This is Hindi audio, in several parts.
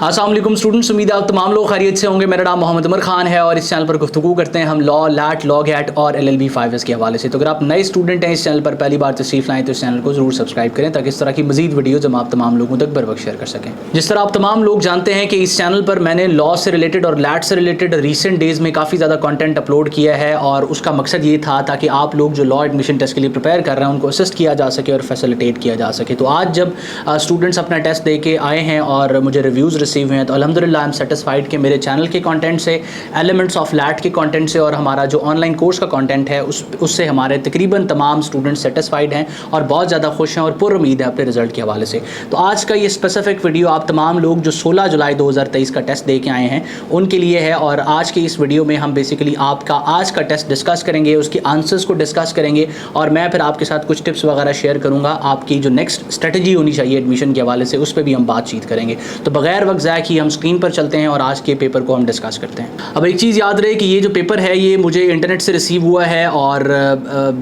अस्सलाम वालेकुम स्टूडेंट्स, उम्मीद है आप तमाम लोग खैरियत से होंगे। मेरा नाम मोहम्मद उमर खान है और इस चैनल पर गुफ्तगू करते हैं हम लॉ, लैट, लॉ गैट और LLB 5S के हवाले से। तो अगर आप नए स्टूडेंट हैं, इस चैनल पर पहली बार तशरीफ लाएँ तो इस चैनल को ज़रूर सब्सक्राइब करें ताकि इस तरह की मजीद वीडियोज़ हम आप तमाम लोगों तक बर वक्त शेयर कर सकें। जिस तरह आप तमाम लोग जानते हैं कि इस चैनल पर मैंने लॉ से रिलेटेड और लैट से रिलेटेड रिसेंट डेज़ में काफ़ी ज़्यादा कंटेंट अपलोड किया है और उसका मकसद ये था ताकि आप लोग जो लॉ एडमिशन टेस्ट के लिए प्रिपेयर कर रहे हैं उनको असिस्ट किया जा सके और फैसिलिटेट किया जा सके। तो आज जब स्टूडेंट्स अपना टेस्ट दे के आए हैं और मुझे रिव्यूज़ रिसीव हुए हैं तो अल्हम्दुलिल्लाह आई एम सेटिस्फाइड कि मेरे चैनल के कंटेंट से, एलिमेंट्स ऑफ लैट के कंटेंट से और हमारा जो ऑनलाइन कोर्स का कंटेंट है उससे हमारे तकरीबन तमाम स्टूडेंट्स सेटिस्फाइड हैं और बहुत ज़्यादा खुश हैं और पुर उम्मीद है अपने रिजल्ट के हवाले से। तो आज का ये स्पेसिफिक वीडियो आप तमाम लोग जो 16 जुलाई 2023 का टेस्ट दे के आए हैं उनके लिए है और आज के इस वीडियो में हम बेसिकली आपका आज का टेस्ट डिस्कस करेंगे, उसके आंसर्स को डिस्कस करेंगे और मैं फिर आपके साथ कुछ टिप्स वगैरह शेयर करूँगा। आपकी जो नेक्स्ट स्ट्रेटजी होनी चाहिए एडमिशन के हवाले से उस पर भी हम बातचीत करेंगे। तो बगैर वक्त ज़ाया किए हम स्क्रीन पर चलते हैं और आज के पेपर को हम डिस्कस करते हैं। अब एक चीज़ याद रहे कि ये जो पेपर है ये मुझे इंटरनेट से रिसीव हुआ है और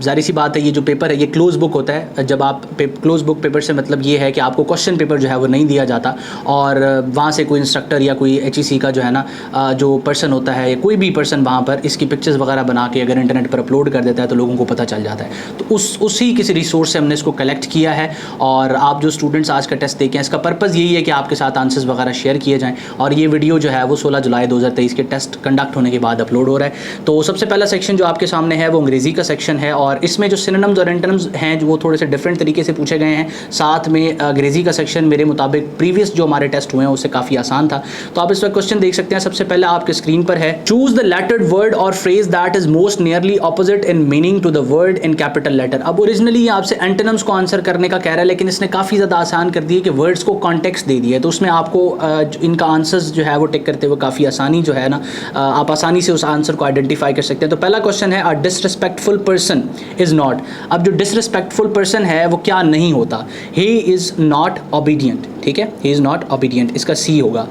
ज़ाहिर सी बात है ये जो पेपर है ये क्लोज बुक होता है। जब आप क्लोज बुक पेपर से मतलब ये है कि आपको क्वेश्चन पेपर जो है वो नहीं दिया जाता और वहाँ से कोई इंस्ट्रक्टर या कोई HEC का जो है ना जो पर्सन होता है या कोई भी पर्सन वहाँ पर इसकी पिक्चर्स वगैरह बना के अगर इंटरनेट पर अपलोड कर देता है तो लोगों को पता चल जाता है। तो उसी किसी रिसोर्स से हमने इसको कलेक्ट किया है और आप जो स्टूडेंट्स आज का टेस्ट देखें इसका पर्पज़ यही है कि आपके साथ आंसर्स वगैरह शेयर किए जाएँ और ये वीडियो जो है वो 16 जुलाई 2023 के टेस्ट कंडक्ट होने के बाद अपलोड हो रहा है। तो सबसे पहला सेक्शन जो आपके सामने है वो अंग्रेज़ी का सेक्शन है और इसमें जो सिनोनिम्स और एंटोनिम्स हैं जो वो थोड़े से डिफरेंट तरीके से पूछे गए हैं। साथ में अंग्रेज़ी का सेक्शन मेरे मुताबिक प्रीवियस जो हमारे टेस्ट हुए हैं उससे काफ़ी आसान था। तो आप इस वक्त क्वेश्चन देख सकते हैं। सबसे पहले आपके स्क्रीन पर है, चूज द लेटर्ड वर्ड और phrase that is most nearly opposite in meaning to the word in capital letter. अब ओरिजिनली आपसे एंटोनिम्स को आंसर करने का कह रहा है लेकिन इसने काफ़ी ज़्यादा आसान कर दिया कि वर्ड्स को कॉन्टेक्स्ट दे दिया है। तो उसमें आपको इनका आंसर्स जो है वो टिक करते हुए काफ़ी आसानी जो है ना आप आसानी से उस आंसर को आइडेंटिफाई कर सकते हैं। तो पहला क्वेश्चन है, a disrespectful person is not. अब जो डिसरिस्पेक्टफुल पर्सन है वो क्या नहीं होता? He is not obedient. ठीक है, ही इज़ नॉट ओबीडियंट, इसका C होगा।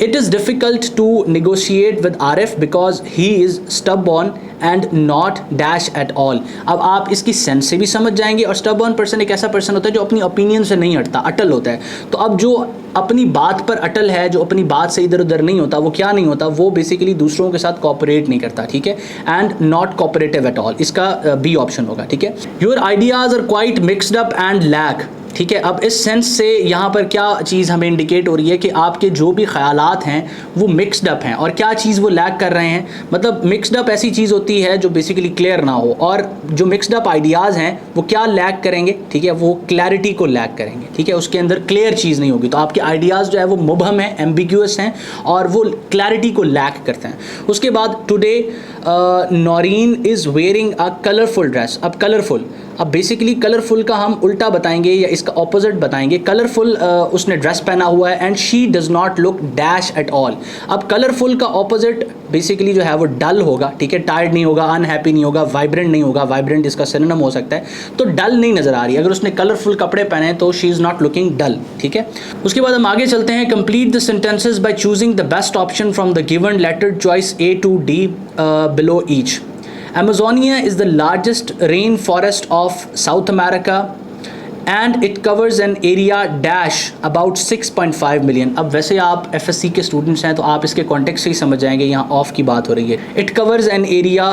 It is difficult to negotiate with Arif because he is stubborn and not dash at all. अब आप इसकी सेंस से भी समझ जाएंगे और स्टबबॉर्न पर्सन एक ऐसा पर्सन होता है जो अपनी ओपिनियन से नहीं हटता, अटल होता है। तो अब जो अपनी बात पर अटल है, जो अपनी बात से इधर उधर नहीं होता, वो क्या नहीं होता? वो बेसिकली दूसरों के साथ कोऑपरेट नहीं करता। ठीक है, and not cooperative at all, इसका B ऑप्शन होगा। ठीक है, your ideas are quite mixed up and lack. ठीक है, अब इस सेंस से यहाँ पर क्या चीज़ हमें इंडिकेट हो रही है कि आपके जो भी ख्यालात हैं वो मिक्सड अप हैं और क्या चीज़ वो लैक कर रहे हैं। मतलब मिक्सड अप ऐसी चीज़ होती है जो बेसिकली क्लियर ना हो और जो मिक्सड अप आइडियाज़ हैं वो क्या लैक करेंगे? ठीक है, वो क्लैरिटी को लैक करेंगे। ठीक है, उसके अंदर क्लियर चीज़ नहीं होगी। तो आपके आइडियाज़ जो है वो मुबहम है, एम्बिग्यूअस हैं और वो क्लैरिटी को लैक करते हैं। उसके बाद today Naureen is wearing a colourful dress. अब कलरफुल, अब बेसिकली कलरफुल का हम उल्टा बताएंगे या इसका ऑपोजिट बताएंगे। कलरफुल उसने ड्रेस पहना हुआ है and she does not look dash at all. अब कलरफुल का ऑपोजिट बेसिकली जो है वो डल होगा। ठीक है, टायर्ड नहीं होगा, अनहैप्पी नहीं होगा, वाइब्रेंट नहीं होगा। वाइब्रेंट इसका सिनोनिम हो सकता है। तो डल नहीं नज़र आ रही। अगर उसने कलरफुल कपड़े पहने हैं तो शी इज़ नॉट लुकिंग डल। ठीक है, उसके बाद हम आगे चलते हैं। Complete the sentences by choosing the best option from the given lettered choice A to D below each. Amazonia is the largest rainforest of South America and it covers an area dash about 6.5 million. अब वैसे आप FSC के स्टूडेंट्स हैं तो आप इसके कॉन्टेक्स्ट से ही समझ जाएंगे, यहाँ ऑफ की बात हो रही है। It covers an area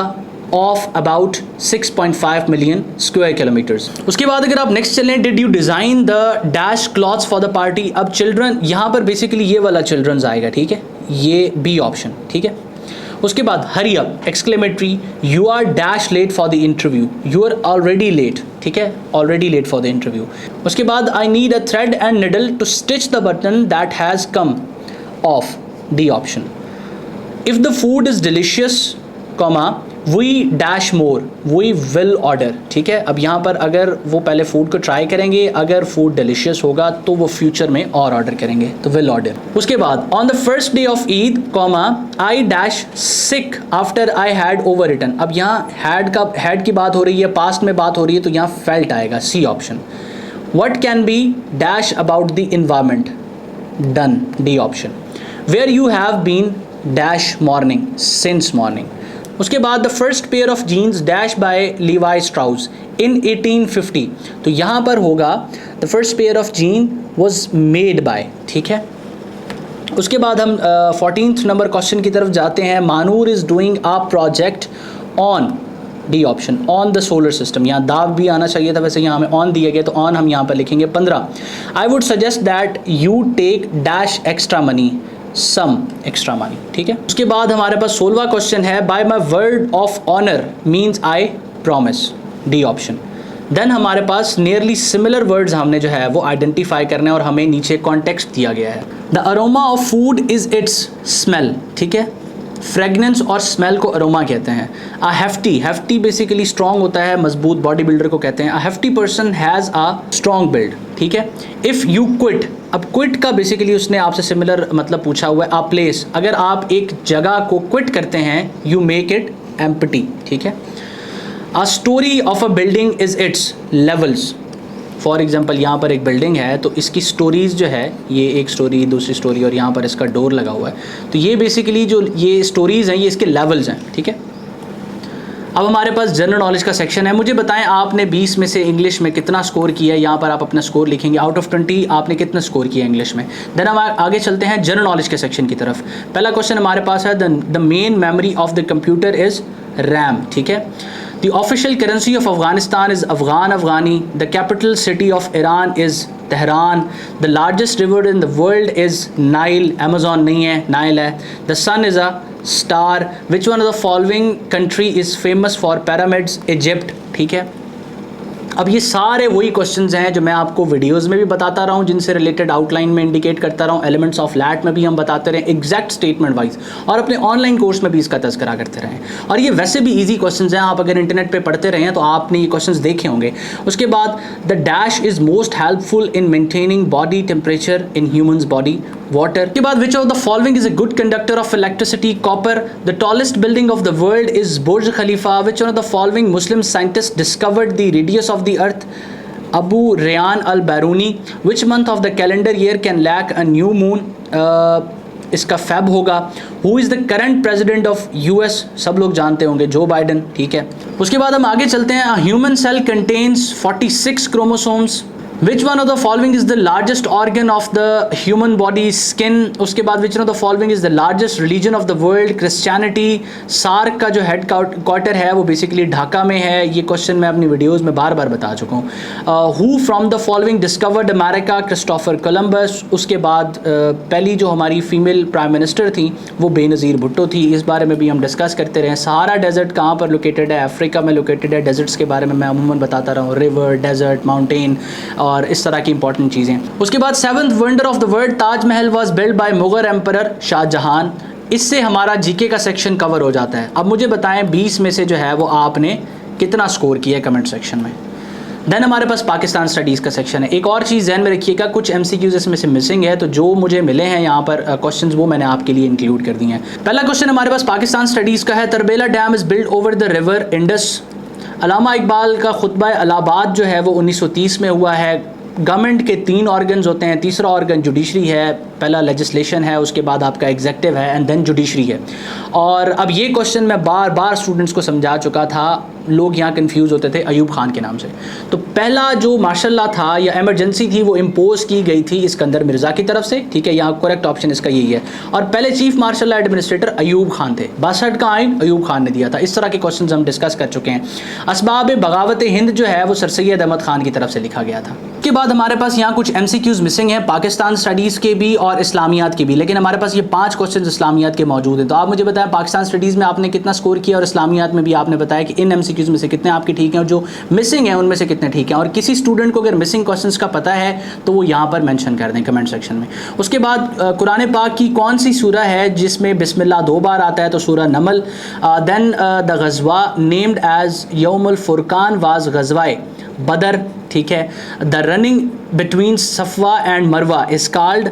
of about 6.5 million square kilometers. उसके बाद अगर आप नेक्स्ट चलें, did you design the dash clothes for the party? अब चिल्ड्रन, यहाँ पर बेसिकली ये वाला चिल्ड्रंस आएगा। ठीक है, ये B ऑप्शन। ठीक है, उसके बाद hurry up exclamatory, you are dash late for the interview, you are already late. ठीक है, already late for the interview. उसके बाद I need a thread and needle to stitch the button that has come off, D option. If the food is delicious comma we dash more, we will order. ठीक है, अब यहाँ पर अगर वो पहले फूड को ट्राई करेंगे, अगर फूड डिलीशियस होगा तो वो फ्यूचर में और ऑर्डर करेंगे, तो विल ऑर्डर। उसके बाद on the first day of Eid comma I dash sick after I had overeaten. अब यहाँ हैड की बात हो रही है, पास्ट में बात हो रही है, तो यहाँ फेल्ट आएगा, C option. What can be dash about the environment, done, D option. Where you have been dash morning, since morning. उसके बाद the first pair of jeans dash by Levi Strauss in 1850। तो यहाँ पर होगा the first pair of jean was made by. ठीक है, उसके बाद हम 14th नंबर क्वेश्चन की तरफ जाते हैं। Manoor is doing a project on, D option, on the solar system. यहाँ दाव भी आना चाहिए था, वैसे यहाँ हमें ऑन दिया गया तो ऑन हम यहाँ पर लिखेंगे। 15, I would suggest that you take dash extra money, some extra money, ठीक है। उसके बाद हमारे पास 16वां क्वेश्चन है, by my word of honour means I promise, D option. Then हमारे पास नियरली सिमिलर वर्ड्स हमने जो है वो आइडेंटिफाई करने और हमें नीचे कॉन्टेक्स्ट दिया गया है। The aroma of food is its smell, ठीक है। फ्रेगनेंस और स्मेल को अरोमा कहते हैं। A hefty, hefty basically strong होता है, मजबूत, बॉडी बिल्डर को कहते हैं। A hefty person has a strong build, ठीक है। इफ़ यू क्विट, अब क्विट का बेसिकली उसने आपसे सिमिलर मतलब पूछा हुआ है। अ प्लेस, अगर आप एक जगह को क्विट करते हैं, यू मेक इट एम्प्टी, ठीक है। A story of a building is it's levels. For example यहाँ पर एक बिल्डिंग है तो इसकी स्टोरीज़ जो है, ये एक स्टोरी, दूसरी स्टोरी और यहाँ पर इसका डोर लगा हुआ है, तो ये बेसिकली जो ये स्टोरीज़ हैं ये इसके लेवल्स हैं, ठीक है। अब हमारे पास जनरल नॉलेज का सेक्शन है। मुझे बताएं आपने 20 में से इंग्लिश में कितना स्कोर किया है। यहाँ पर आप अपना स्कोर लिखेंगे, आउट ऑफ 20 आपने कितना स्कोर किया इंग्लिश में। देन हम आगे चलते हैं जनरल नॉलेज के सेक्शन की तरफ। पहला क्वेश्चन हमारे पास है, the main memory of the computer is RAM, ठीक है। The official currency of Afghanistan is Afghani. The capital city of Iran is Tehran. The largest river in the world is Nile. Amazon नहीं है, Nile है. The sun is a star. Which one of the following country is famous for pyramids? Egypt, ठीक है। अब ये सारे वही क्वेश्चंस हैं जो मैं आपको वीडियोस में भी बताता रहा हूँ, जिनसे रिलेटेड आउटलाइन में इंडिकेट करता रहा हूँ। एलिमेंट्स ऑफ लैट में भी हम बताते रहे एग्जैक्ट स्टेटमेंट वाइज, और अपने ऑनलाइन कोर्स में भी इसका तज़किरा करते रहे। और ये वैसे भी इजी क्वेश्चंस हैं, आप अगर इंटरनेट पे पढ़ते रहे हैं तो आपने ये क्वेश्चंस देखे होंगे। उसके बाद the dash is most helpful in maintaining body temperature in humans body, water. के बाद which of the following is a good conductor of electricity, copper. The tallest building of the world is Burj Khalifa. Which one of the following Muslim scientist discovered the radius of the earth, Abu Rayhan al Biruni. Which month of the calendar year can lack a new moon, इसका फेब होगा। Who is the current president of US, सब लोग जानते होंगे, जो बाइडन, ठीक है। उसके बाद हम आगे चलते हैं। Human cell contains 46 chromosomes. Which one of the following is the largest organ of the human body, skin. उसके बाद which one of the following is the largest religion of the world, christianity. SAARC का जो हेड क्वार्टर है वो बेसिकली ढाका में है। ये क्वेश्चन मैं अपनी वीडियोज़ में बार बार बता चुका हूँ। Who from the following discovered America, Christopher Columbus. उसके बाद पहली जो हमारी फीमेल प्राइम मिनिस्टर थी वो बेनज़ीर भुट्टो थी, इस बारे में भी हम डिस्कस करते रहे। सहारा डेजर्ट कहाँ पर लोकेटेड है, अफ्रीका में लोकेटेड है। डेजर्ट्स के बारे में मैं अमूमन बताता रहा हूँ, रिवर, डेजर्ट, माउंटेन और इस तरह की इंपॉर्टेंट चीज़ें। उसके बाद 7th wonder of the world, Taj Mahal was build by Mughal emperor Shah Jahan. इससे हमारा जीके का सेक्शन कवर हो जाता है। अब मुझे बताएं 20 में से जो है वो आपने कितना स्कोर किया कमेंट सेक्शन में। देन हमारे पास पाकिस्तान स्टडीज़ का सेक्शन है। एक और चीज़ ध्यान में रखिएगा, कुछ MCQs इसमें से मिसिंग है, तो जो मुझे मिले हैं यहाँ पर क्वेश्चंस वो मैंने आपके लिए इंक्लूड कर दिए हैं। पहला क्वेश्चन हमारे पास पाकिस्तान स्टडीज़ का है, Tarbela dam is build over the river Indus. Allama Iqbal का खुतबा इलाहाबाद जो है वो 1930 में हुआ है। गवर्नमेंट के 3 ऑर्गन्स होते हैं, तीसरा ऑर्गन जुडिशरी है, पहला लेजिस्लेशन है, उसके बाद आपका एग्जेक्टिव है एंड देन जुडिशरी है। और अब ये क्वेश्चन मैं बार बार स्टूडेंट्स को समझा चुका था, लोग यहाँ कंफ्यूज होते थे अयूब खान के नाम से। तो पहला जो मार्शल लॉ था या एमरजेंसी थी वो इम्पोज की गई थी इस्कंदर मिर्ज़ा की तरफ से, ठीक है। यहाँ करेक्ट ऑप्शन इसका यही है। और पहले chief marshal law administrator Ayub Khan थे, 62 का आइन अयूब खान ने दिया था। इस तरह के क्वेश्चन हम डिस्कस कर चुके हैं। असबाब बगावत हिंद जो है वो सर सैयद अहमद खान की तरफ से लिखा गया था। उसके बाद हमारे पास यहाँ कुछ MCQs मिसिंग हैं, पाकिस्तान स्टडीज़ के भी और इस्लामियात के भी, लेकिन हमारे पास ये 5 क्वेश्चन इस्लामियात के मौजूद हैं। तो आप मुझे बताएं पाकिस्तान स्टडीज़ में आपने कितना स्कोर किया और इस्लामियात में भी आपने बताया कि इन MCQs में से कितने आपके ठीक हैं और जो मिसिंग हैं उनमें से कितने ठीक हैं। और किसी स्टूडेंट को अगर मिसिंग क्वेश्चंस का पता है तो वो यहाँ पर मेंशन कर दें कमेंट सेक्शन में। उसके बाद कुरान पाक की कौन सी सूरह है जिसमें बिस्मिल्लाह 2 बार आता है, तो सूरह नमल। देन द गज़वा नेम्ड एज यौमुल फुरकान वाज गज़वाए बदर, ठीक है। The running between Safa and Marwa is called,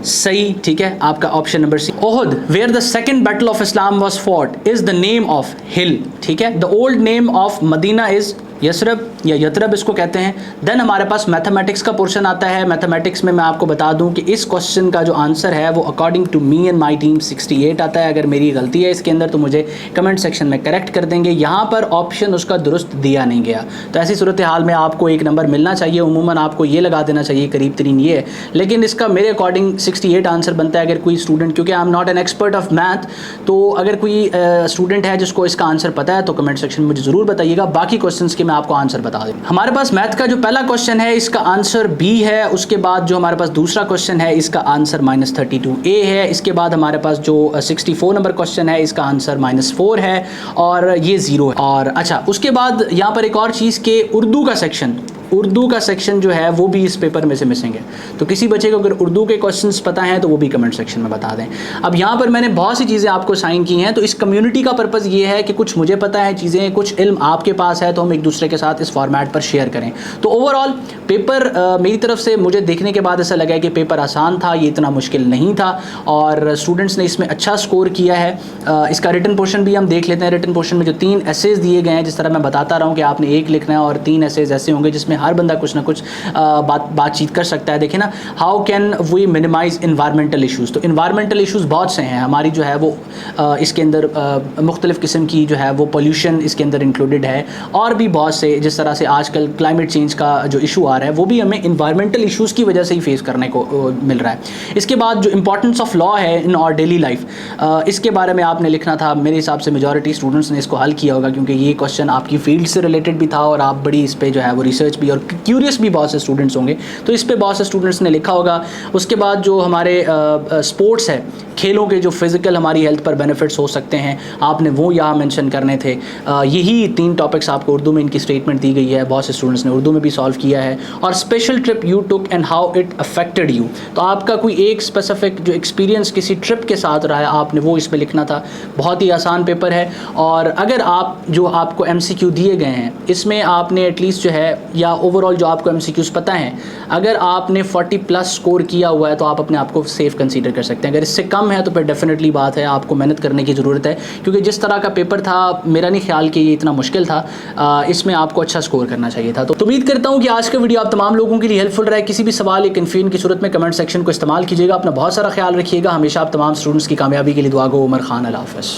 सही, ठीक है, आपका option number C. Uhud where the second battle of Islam was fought is the name of hill, ठीक है। The old name of Medina is Yathrib, या यतरब इसको कहते हैं। देन हमारे पास मैथमेटिक्स का पोर्शन आता है। मैथमेटिक्स में मैं आपको बता दूं कि इस क्वेश्चन का जो आंसर है वो according to me and my team 68 आता है। अगर मेरी गलती है इसके अंदर तो मुझे कमेंट सेक्शन में करेक्ट कर देंगे। यहाँ पर ऑप्शन उसका दुरुस्त दिया नहीं गया, तो ऐसी सूरत हाल में आपको एक नंबर मिलना चाहिए। उमूमन आपको ये लगा देना चाहिए करीब तरीन ये है, लेकिन इसका मेरे अकॉर्डिंग 68 आंसर बनता है। अगर कोई स्टूडेंट, क्योंकि I am not an expert of math, तो अगर कोई स्टूडेंट है जिसको इसका आंसर पता है तो कमेंट सेक्शन में मुझे ज़रूर बताइएगा। बाकी क्वेश्चंस के मैं आपको आंसर बता दूँ। हमारे पास मैथ का जो पहला क्वेश्चन है इसका आंसर बी है। उसके बाद जो हमारे पास दूसरा क्वेश्चन है इसका आंसर -32A है। इसके बाद हमारे पास जो 64 नंबर क्वेश्चन है इसका आंसर -4 है और ये 0 है। और अच्छा, उसके बाद यहाँ पर एक और चीज़ के उर्दू का सेक्शन जो है वो भी इस पेपर में से मिसिंग है। तो किसी बच्चे को अगर उर्दू के क्वेश्चंस पता हैं तो वो भी कमेंट सेक्शन में बता दें। अब यहाँ पर मैंने बहुत सी चीज़ें आपको साइन की हैं, तो इस कम्युनिटी का पर्पज़ ये है कि कुछ मुझे पता है चीज़ें, कुछ इल्म आपके पास है, तो हम एक दूसरे के साथ इस फॉर्मेट पर शेयर करें। तो ओवरऑल पेपर मेरी तरफ से मुझे देखने के बाद ऐसा लगा कि पेपर आसान था, ये इतना मुश्किल नहीं था और स्टूडेंट्स ने इसमें अच्छा स्कोर किया है। इसका रिटन पोर्शन भी हम देख लेते हैं। रिटन पोर्शन में जो 3 एसेज दिए गए हैं, जिस तरह मैं बताता रहा हूँ कि आपने एक लिखना है और 3 एसेज ऐसे होंगे जिसमें हर बंदा कुछ ना कुछ बातचीत कर सकता है। देखिए ना, how can we minimize environmental issues. तो इन्वायरमेंटल इशूज़ बहुत से हैं हमारी, जो है वो इसके अंदर मुख्तलिफ़ किस्म की जो है वो पोल्यूशन इसके अंदर इंक्लूडेड है और भी बहुत से, जिस तरह से आजकल क्लाइमेट चेंज का जो इशू आ रहा है वो भी हमें इन्वायरमेंटल इशूज़ की वजह से ही फेस करने को मिल रहा है। इसके बाद जो इंपॉर्टेंस ऑफ लॉ है इन आवर डेली लाइफ, इसके बारे में आपने लिखना था। मेरे हिसाब से मेजॉरिटी स्टूडेंट्स ने इसको हल किया होगा, क्योंकि ये क्वेश्चन आपकी फील्ड से रिलेटेड भी था और आप बड़ी इस पर जो है वो रिसर्च भी और क्यूरियस भी बहुत से स्टूडेंट्स होंगे, तो इस पे बहुत से स्टूडेंट्स ने लिखा होगा। उसके बाद जो हमारे स्पोर्ट्स है, खेलों के जो फिज़िकल हमारी हेल्थ पर बेनिफिट्स हो सकते हैं, आपने वो यहाँ मेंशन करने थे। यही 3 टॉपिक्स आपको उर्दू में इनकी स्टेटमेंट दी गई है, बहुत से स्टूडेंट्स ने उर्दू में भी सॉल्व किया है। और special trip you took and how it affected you, तो आपका कोई एक स्पेसिफिक जो एक्सपीरियंस किसी ट्रिप के साथ रहा है आपने वो इसमें लिखना था। बहुत ही आसान पेपर है और अगर आप जो आपको MCQ दिए गए हैं इसमें आपने एटलीस्ट जो है, या ओवरऑल जो आपको MCQs पता है, अगर आपने 40+ स्कोर किया हुआ है तो आप अपने आप को सेफ कंसीडर कर सकते हैं। अगर इससे कम है तो फिर डेफिनेटली बात है आपको मेहनत करने की ज़रूरत है, क्योंकि जिस तरह का पेपर था मेरा नहीं ख्याल कि ये इतना मुश्किल था। इसमें आपको अच्छा स्कोर करना चाहिए था। तो उम्मीद करता हूँ कि आज का वीडियो आप तमाम लोगों के लिए हेल्पफुल रहा है। किसी भी सवाल या कन्फ्यूजन की सूरत में कमेंट सेक्शन को इस्तेमाल कीजिएगा। अपना बहुत सारा ख्याल रखिएगा। हमेशा आप तमाम स्टूडेंट्स की कामयाबी के लिए दुआ गो। उमर खान, अल्लाह हाफ़िज़।